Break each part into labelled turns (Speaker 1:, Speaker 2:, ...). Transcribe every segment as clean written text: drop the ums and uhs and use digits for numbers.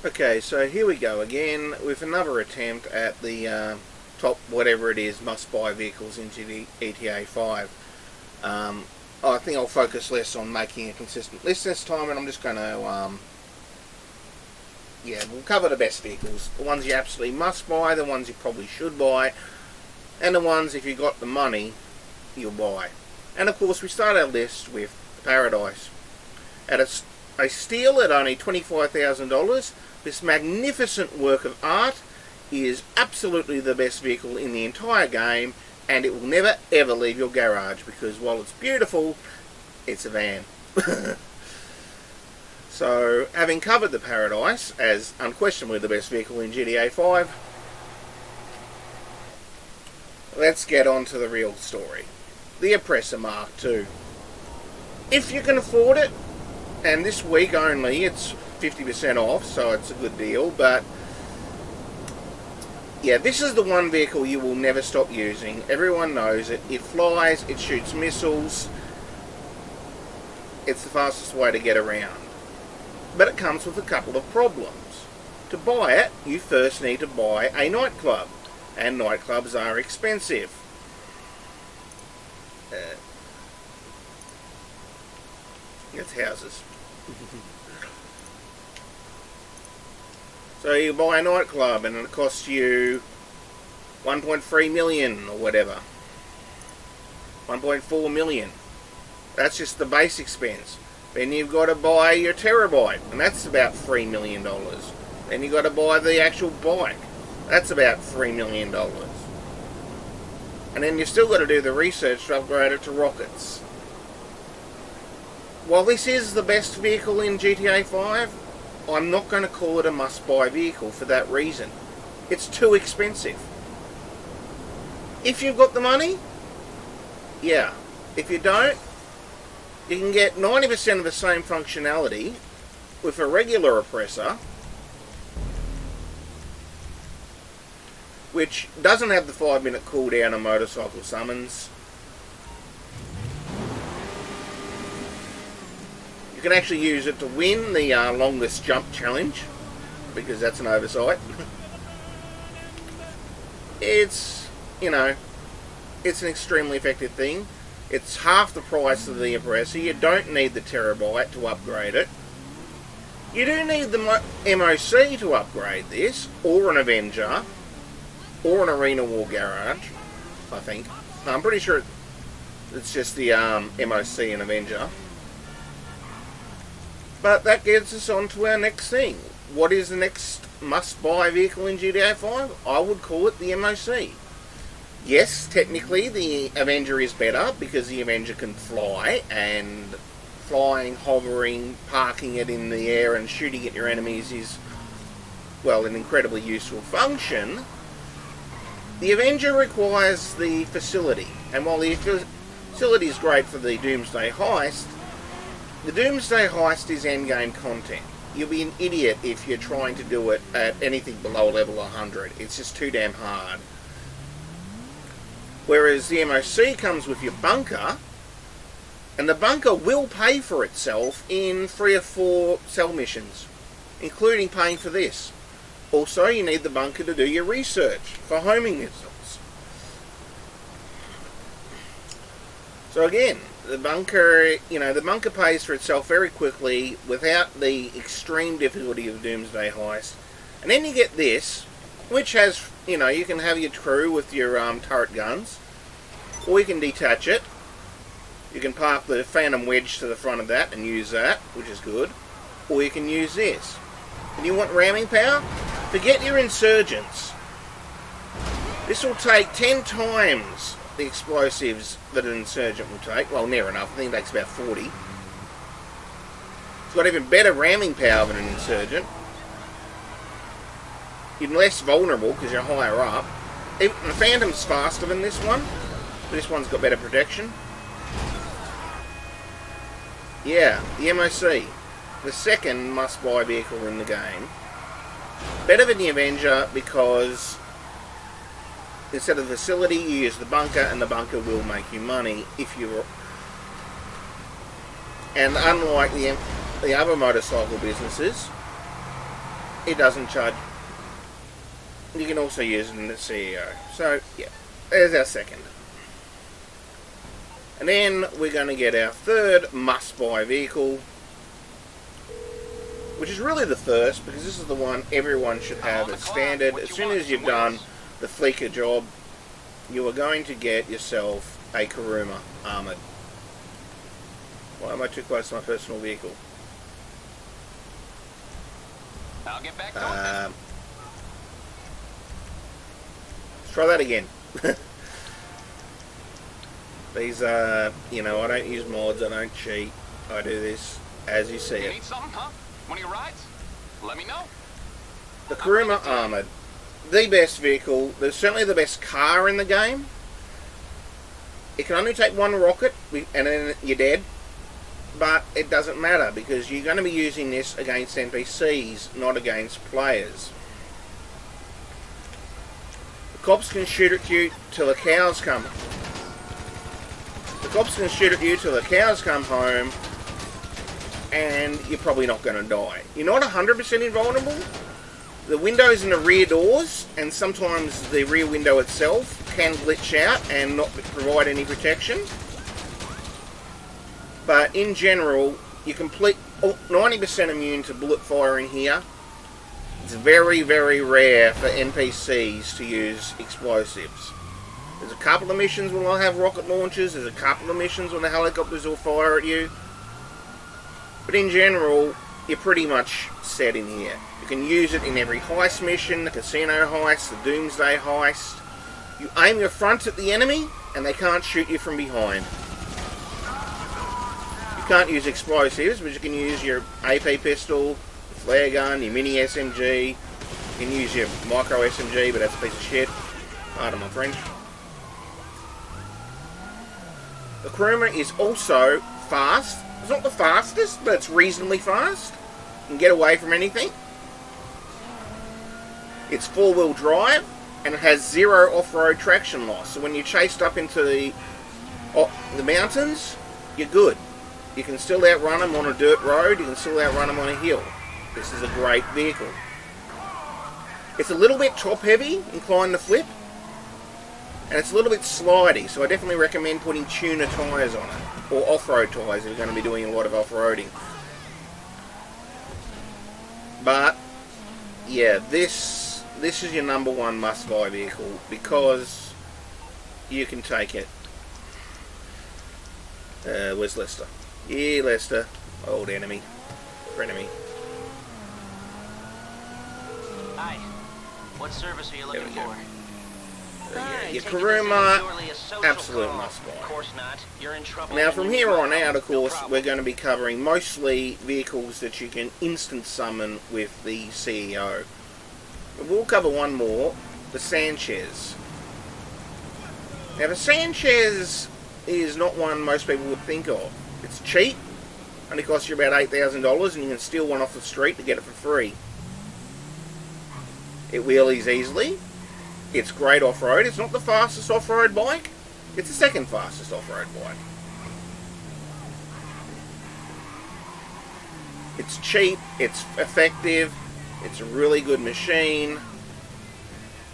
Speaker 1: Okay, so here we go again with another attempt at the top whatever it is must-buy vehicles in GTA 5. I think I'll focus less on making a consistent list this time, and I'm just going to, we'll cover the best vehicles. The ones you absolutely must buy, the ones you probably should buy, and the ones, if you've got the money, you'll buy. And of course, we start our list with Paradise. At a steal at only $25,000, this magnificent work of art is absolutely the best vehicle in the entire game, and it will never ever leave your garage, because while it's beautiful, it's a van. So, having covered the Paradise as unquestionably the best vehicle in GTA 5, let's get on to the real story. The Oppressor Mark II. If you can afford it, and this week only it's 50% off, so it's a good deal, but yeah, this is the one vehicle you will never stop using. Everyone knows it. It flies, it shoots missiles. It's the fastest way to get around. But it comes with a couple of problems. To buy it, you first need to buy a nightclub, and nightclubs are expensive. It's houses. So you buy a nightclub and it costs you 1.3 million or whatever. 1.4 million. That's just the base expense. Then you've got to buy your terabyte, and that's about $3 million. Then you've got to buy the actual bike. That's about $3 million. And then you've still got to do the research to upgrade it to rockets. While this is the best vehicle in GTA 5, I'm not going to call it a must-buy vehicle for that reason. It's too expensive. If you've got the money, yeah. If you don't, you can get 90% of the same functionality with a regular Oppressor, which doesn't have the 5-minute cooldown on motorcycle summons. You can actually use it to win the longest jump challenge, because that's an oversight. It's, it's an extremely effective thing. It's half the price of the Oppressor. You don't need the terabyte to upgrade it. You do need the MOC to upgrade this, or an Avenger, or an Arena War Garage, I think. No, I'm pretty sure it's just the MOC and Avenger. But that gets us on to our next thing. What is the next must-buy vehicle in GTA 5? I would call it the MOC. Yes, technically the Avenger is better, because the Avenger can fly, and flying, hovering, parking it in the air and shooting at your enemies is, well, an incredibly useful function. The Avenger requires the facility, and while the facility is great for the Doomsday Heist, the Doomsday Heist is endgame content. You'll be an idiot if you're trying to do it at anything below level 100. It's just too damn hard. Whereas the MOC comes with your bunker, and the bunker will pay for itself in 3 or 4 cell missions, including paying for this. Also, you need the bunker to do your research for homing missiles. So again, the bunker pays for itself very quickly without the extreme difficulty of Doomsday Heist. And then you get this, which has, you can have your crew with your turret guns, or you can detach it. You can park the Phantom Wedge to the front of that and use that, which is good. Or you can use this. And you want ramming power? Forget your insurgents. This will take 10 times the explosives that an insurgent will take. Well, near enough. I think it takes about 40. It's got even better ramming power than an insurgent. You're less vulnerable because you're higher up. Even the Phantom's faster than this one. This one's got better protection. Yeah, the MOC. The second must-buy vehicle in the game. Better than the Avenger because instead of the facility, you use the bunker, and the bunker will make you money if you... And unlike the other motorcycle businesses, it doesn't charge. You can also use it in the CEO. So, yeah, there's our second. And then we're going to get our third must-buy vehicle, which is really the first, because this is the one everyone should have as standard. As soon as you've done the Fleeker job, you are going to get yourself a Karuma Armored. Why am I too close to my personal vehicle?
Speaker 2: I'll get back to
Speaker 1: Let's try that again. These are, you know, I don't use mods, I don't cheat. I do this as you see
Speaker 2: You
Speaker 1: it.
Speaker 2: need something, huh? One of your rides? Let me know.
Speaker 1: The Kuruma Armored, the best vehicle. There's certainly the best car in the game. It can only take one rocket, and then you're dead. But it doesn't matter, because you're going to be using this against NPCs, not against players. The cops can shoot at you till the cows come. The cops can shoot at you till the cows come home, and you're probably not going to die. You're not 100% invulnerable. The windows in the rear doors, and sometimes the rear window itself, can glitch out and not provide any protection. But in general, you're 90% immune to bullet fire in here. It's very, very rare for NPCs to use explosives. There's a couple of missions where they'll have rocket launchers. There's a couple of missions where the helicopters will fire at you. But in general, you're pretty much set in here. You can use it in every heist mission, the casino heist, the doomsday heist. You aim your front at the enemy, and they can't shoot you from behind. You can't use explosives, but you can use your AP pistol, flare gun, your mini SMG. You can use your micro SMG, but that's a piece of shit. Pardon my French. The Kuruma is also fast. It's not the fastest, but it's reasonably fast. You can get away from anything. It's four-wheel drive, and it has zero off-road traction loss. So when you're chased up into the mountains, you're good. You can still outrun them on a dirt road. You can still outrun them on a hill. This is a great vehicle. It's a little bit top-heavy, inclined to flip. And it's a little bit slidey, so I definitely recommend putting tuner tyres on it. Or off-road tyres if you're going to be doing a lot of off-roading. But, yeah, this is your number one must-buy vehicle, because you can take it. Where's Lester? Yeah, Lester. Old enemy. Frenemy.
Speaker 3: Hi. What service are you looking for?
Speaker 1: Your Karuma, absolute must-buy.
Speaker 3: Of course not. You're in trouble.
Speaker 1: Now, from here on out, of course, we're going to be covering mostly vehicles that you can instant summon with the CEO. We'll cover one more, the Sanchez. Now, the Sanchez is not one most people would think of. It's cheap, only costs you about $8,000, and you can steal one off the street to get it for free. It wheelies easily. It's great off-road. It's not the fastest off-road bike. It's the second fastest off-road bike. It's cheap. It's effective. It's a really good machine.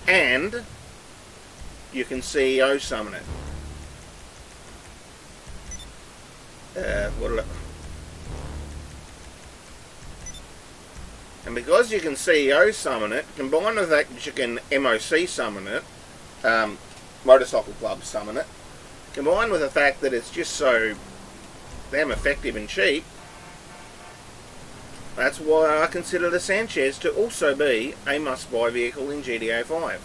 Speaker 1: And you can CEO summon it. And because you can CEO summon it, combined with that you can MOC summon it, Motorcycle Club summon it, combined with the fact that it's just so damn effective and cheap, that's why I consider the Sanchez to also be a must-buy vehicle in GTA 5.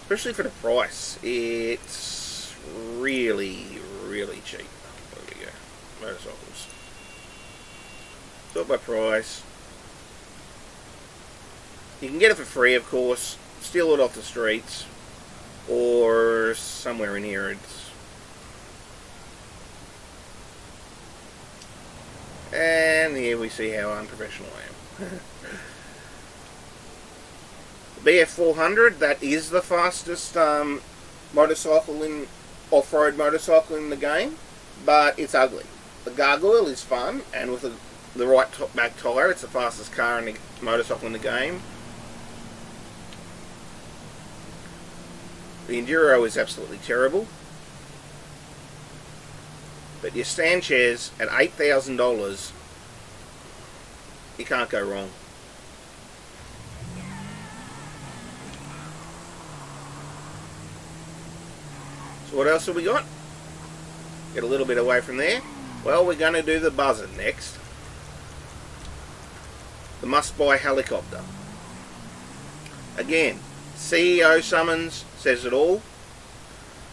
Speaker 1: Especially for the price. It's really, really cheap. There we go. Motorcycles. Sort by price. You can get it for free, of course. Steal it off the streets. Or somewhere in here. And here we see how unprofessional I am. The BF400, that is the fastest off-road motorcycle in the game, but it's ugly. The gargoyle is fun, and with a the right top back tyre. It's the fastest car in the motorcycle in the game. The Enduro is absolutely terrible. But your Sanchez at $8,000, you can't go wrong. So what else have we got? Get a little bit away from there. Well, we're going to do the Buzzard next. The must-buy helicopter. Again, CEO summons says it all.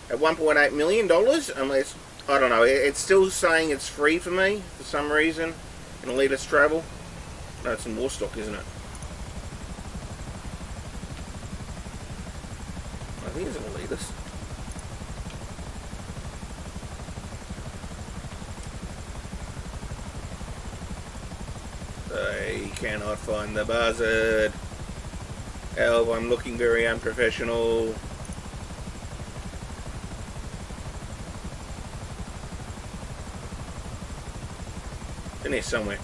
Speaker 1: At $1.8 million, unless, I don't know, it's still saying it's free for me for some reason in Elitist Travel. No, it's in Warstock, isn't it? I think it's in Elitist. I cannot find the Buzzard. Help, I'm looking very unprofessional. In here somewhere.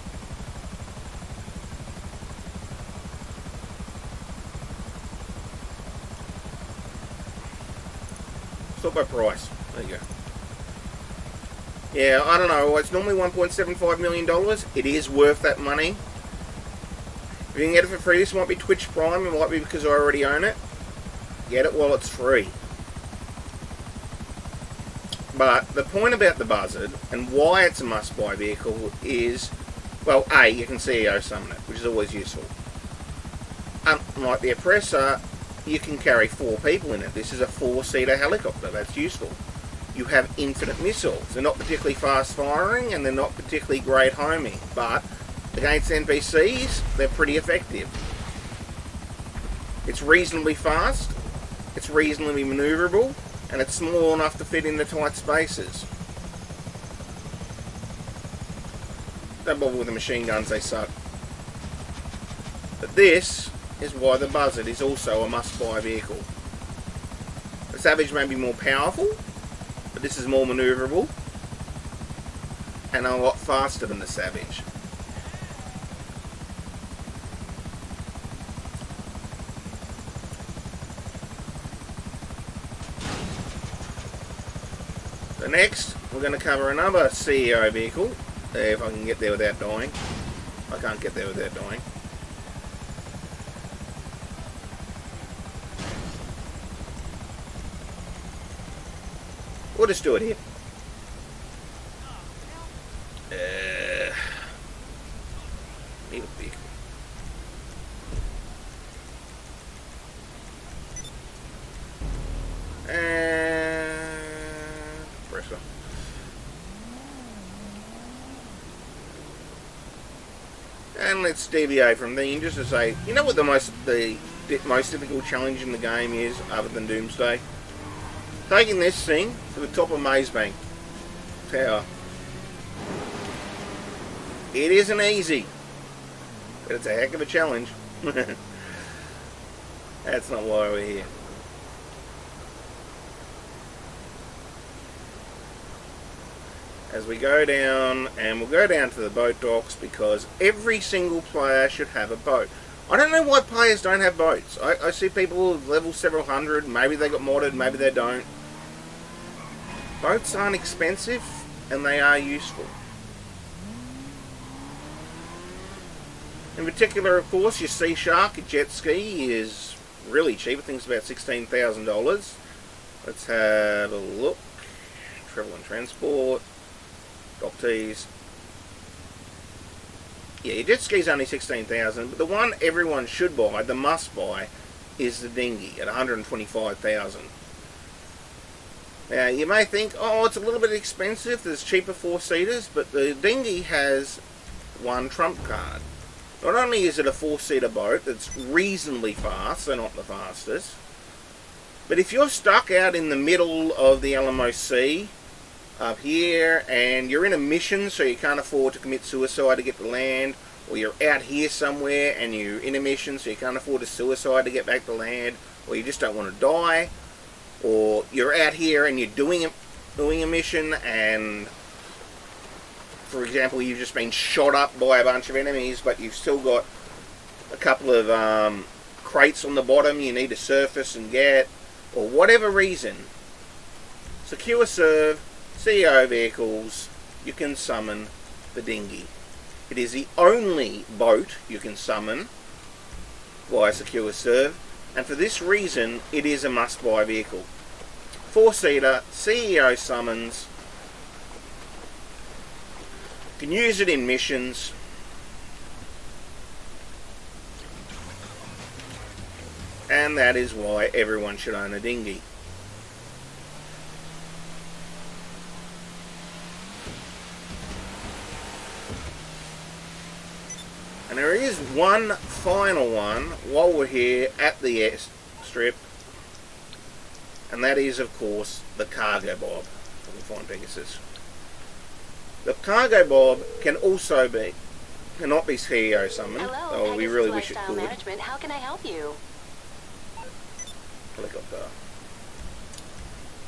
Speaker 1: Stop by price. There you go. Yeah, I don't know. It's normally $1.75 million. It is worth that money. If you can get it for free, this might be Twitch Prime. It might be because I already own it. Get it while it's free. But the point about the Buzzard and why it's a must-buy vehicle is, well, A, you can CEO summon it, which is always useful. Unlike the Oppressor, you can carry 4 people in it. This is a 4-seater helicopter. That's useful. You have infinite missiles. They're not particularly fast firing and they're not particularly great homing, but against NPCs, they're pretty effective. It's reasonably fast, it's reasonably manoeuvrable, and it's small enough to fit into tight spaces. Don't bother with the machine guns, they suck. But this is why the Buzzard is also a must-buy vehicle. The Savage may be more powerful, but this is more manoeuvrable and a lot faster than the Savage. So next, we're going to cover another CEO vehicle, if I can get there without dying. I can't get there without dying. We'll just do it here. Need a vehicle. Pressure. And let's deviate from the just to say, you know what the most difficult challenge in the game is, other than Doomsday? Taking this thing to the top of Mazebank Tower. It isn't easy, but it's a heck of a challenge. That's not why we're here. As we go down, and we'll go down to the boat docks because every single player should have a boat. I don't know why players don't have boats. I see people level several hundred, maybe they got modded, maybe they don't. Boats aren't expensive, and they are useful. In particular, of course, your Sea Shark, your jet ski is really cheap. I think it's about $16,000. Let's have a look. Travel and transport. Dock tees. Yeah, your jet ski's only $16,000, but the one everyone should buy, the must buy, is the Dinghy at $125,000. Now, you may think, oh, it's a little bit expensive, there's cheaper 4-seaters, but the Dinghy has one trump card. Not only is it a 4-seater boat that's reasonably fast, so not the fastest, but if you're stuck out in the middle of the Alamo Sea, up here, and you're in a mission so you can't afford to commit suicide to get to land, or you're out here somewhere and you're in a mission so you can't afford to suicide to get back to land, or you just don't want to die, or you're out here and you're doing a mission and for example, you've just been shot up by a bunch of enemies, but you've still got a couple of crates on the bottom you need to surface and get, or whatever reason, secure serve, CEO vehicles, you can summon the Dinghy. It is the only boat you can summon via secure serve, and for this reason it is a must-buy vehicle. 4-seater, CEO summons, you can use it in missions, and that is why everyone should own a Dinghy. And there is one final one while we're here at the airstrip, and that is, of course, the Cargobob from the Flying Pegasus. The Cargobob can also cannot be CEO summoned.
Speaker 4: Hello,
Speaker 1: Oh, we really wish it
Speaker 4: Lifestyle
Speaker 1: could.
Speaker 4: Management. How can I help you?
Speaker 1: Helicopter.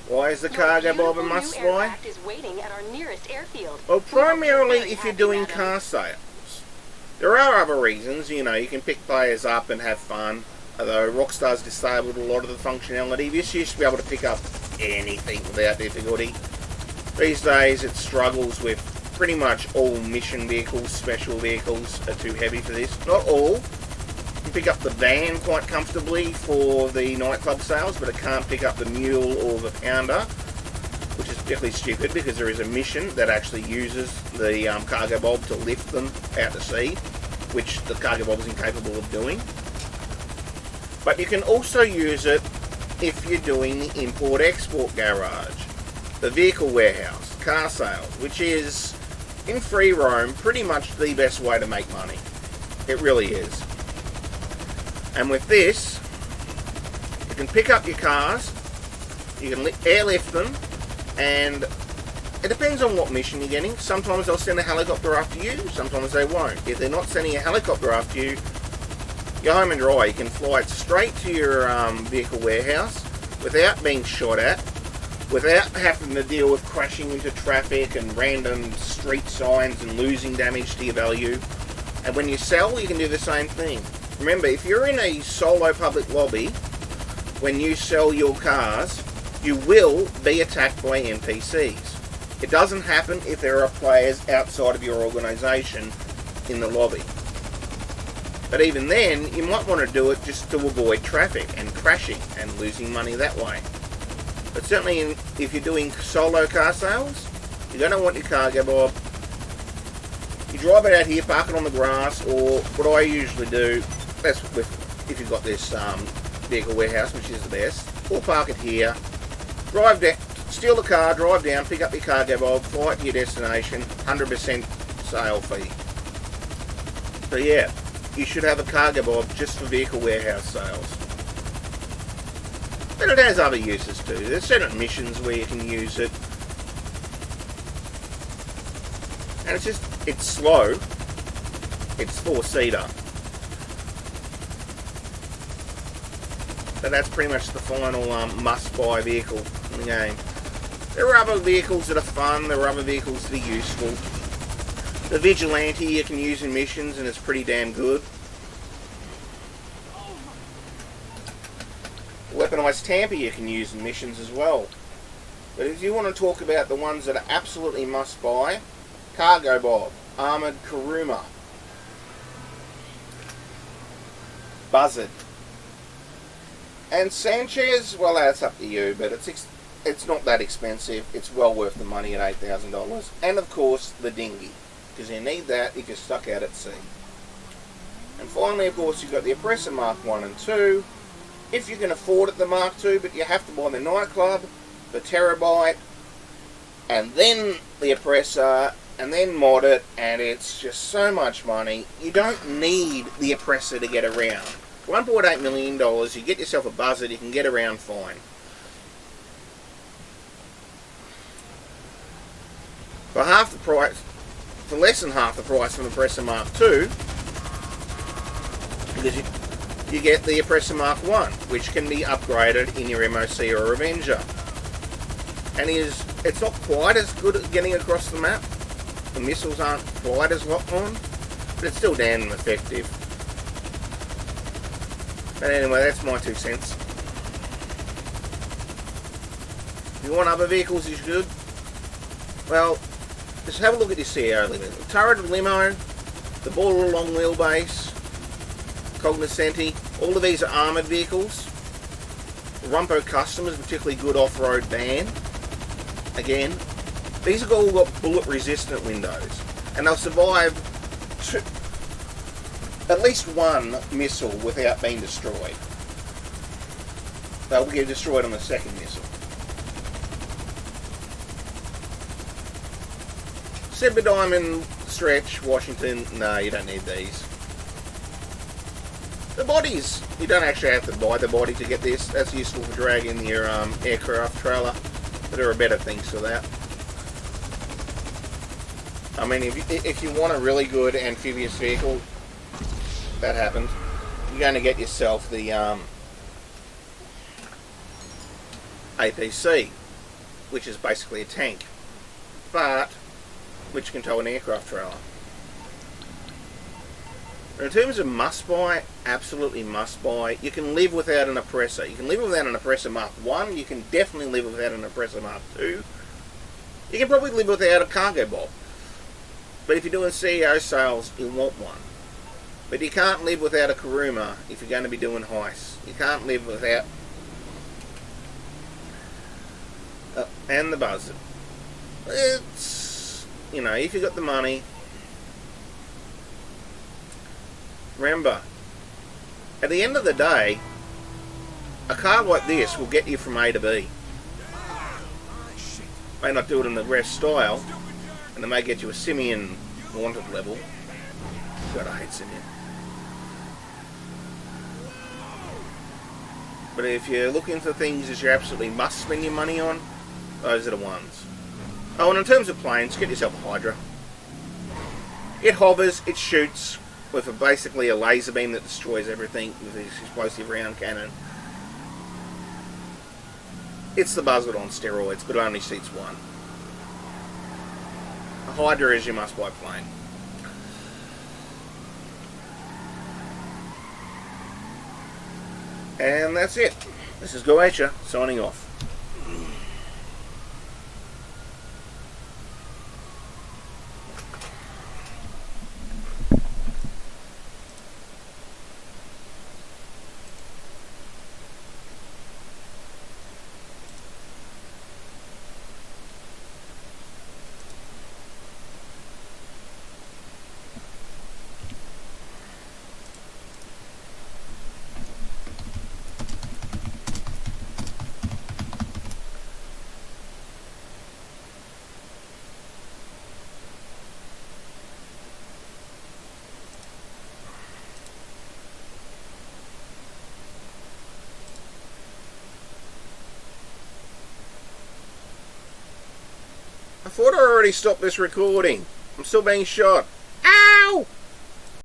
Speaker 1: Why is the
Speaker 4: Your
Speaker 1: Cargobob a
Speaker 4: beautiful
Speaker 1: must
Speaker 4: new
Speaker 1: buy?
Speaker 4: aircraft is waiting at our nearest airfield.
Speaker 1: Well, primarily
Speaker 4: Very
Speaker 1: if you're
Speaker 4: happy,
Speaker 1: doing
Speaker 4: madam.
Speaker 1: car sales. There are other reasons, you know, you can pick players up and have fun. Although Rockstar's disabled a lot of the functionality, this used to be able to pick up anything without difficulty. These days it struggles with pretty much all mission vehicles, special vehicles are too heavy for this. Not all. You can pick up the van quite comfortably for the nightclub sales, but it can't pick up the mule or the pounder, which is particularly stupid because there is a mission that actually uses the Cargobob to lift them out to sea, which the Cargobob is incapable of doing. But you can also use it if you're doing the import-export garage, the vehicle warehouse, car sales, which is, in free roam, pretty much the best way to make money. It really is. And with this, you can pick up your cars, you can airlift them, and it depends on what mission you're getting. Sometimes they'll send a helicopter after you, sometimes they won't. If they're not sending a helicopter after you, you're home and dry. You can fly it straight to your vehicle warehouse without being shot at, without having to deal with crashing into traffic and random street signs and losing damage to your value. And when you sell, you can do the same thing. Remember, if you're in a solo public lobby, when you sell your cars, you will be attacked by NPCs. It doesn't happen if there are players outside of your organisation in the lobby. But even then, you might want to do it just to avoid traffic and crashing and losing money that way. But certainly if you're doing solo car sales, you're going to want your Cargobob. You drive it out here, park it on the grass, or what I usually do, that's if you've got this vehicle warehouse, which is the best, or park it here, drive down, steal the car, drive down, pick up your Cargobob, fly it to your destination, 100% sale fee. So yeah, you should have a Cargobob just for vehicle warehouse sales. But it has other uses too. There's certain missions where you can use it. And it's slow. It's 4-seater. But that's pretty much the final must-buy vehicle in the game. There are other vehicles that are fun. There are other vehicles that are useful. The Vigilante you can use in missions and it's pretty damn good. The Weaponized Tamper you can use in missions as well. But if you want to talk about the ones that are absolutely must-buy, Cargobob, Armored Kuruma, Buzzard, and Sanchez, well, that's up to you, but it's not that expensive. It's well worth the money at $8,000. And of course, the Dinghy, because you need that if you're stuck out at sea. And finally, of course, you've got the Oppressor Mark 1 and 2. If you can afford it, the Mark 2, but you have to buy the Nightclub, the Terabyte, and then the Oppressor, and then mod it, and it's just so much money. You don't need the Oppressor to get around. $1.8 million, you get yourself a Buzzard, you can get around fine. For half the price, for less than half the price of an Oppressor Mark 2, because you get the Oppressor Mark 1, which can be upgraded in your MOC or Avenger. And it's not quite as good at getting across the map, the missiles aren't quite as locked on, but it's still damn effective. But anyway, that's my 2 cents. If you want other vehicles, you should. Well, just have a look at this here. The turret limo, the baller long wheelbase, Cognoscenti, all of these are armoured vehicles. Rumpo Custom is a particularly good off-road van. Again, these have all got bullet resistant windows, and they'll survive at least one missile without being destroyed. They'll get destroyed on the second missile. Seba Diamond Stretch, Washington, no, you don't need these. The bodies, you don't actually have to buy the body to get this. That's useful for dragging your aircraft trailer. But there are better things for that. I mean, if you want a really good amphibious vehicle, that happens. You're going to get yourself the APC, which is basically a tank, but which can tow an aircraft trailer. In terms of must buy, absolutely must buy. You can live without an Oppressor. You can live without an Oppressor Mark 1. You can definitely live without an Oppressor Mark 2. You can probably live without a Cargobob. But if you're doing CEO sales, you want one. But you can't live without a Kuruma if you're going to be doing heists. You can't live without... and the Buzzard. It's... you know, if you've got the money... remember, at the end of the day, a car like this will get you from A to B. May not do it in the rest style, and it may get you a Simian wanted level. God, I hate Simian. But if you're looking for things that you absolutely must spend your money on, those are the ones. Oh, and in terms of planes, get yourself a Hydra. It hovers, it shoots, with basically a laser beam that destroys everything with this explosive round cannon. It's the Buzzard on steroids, but it only seats one. A Hydra is your must-buy plane. And that's it. This is Goetia, signing off. I thought I already stopped this recording. I'm still being shot. Ow!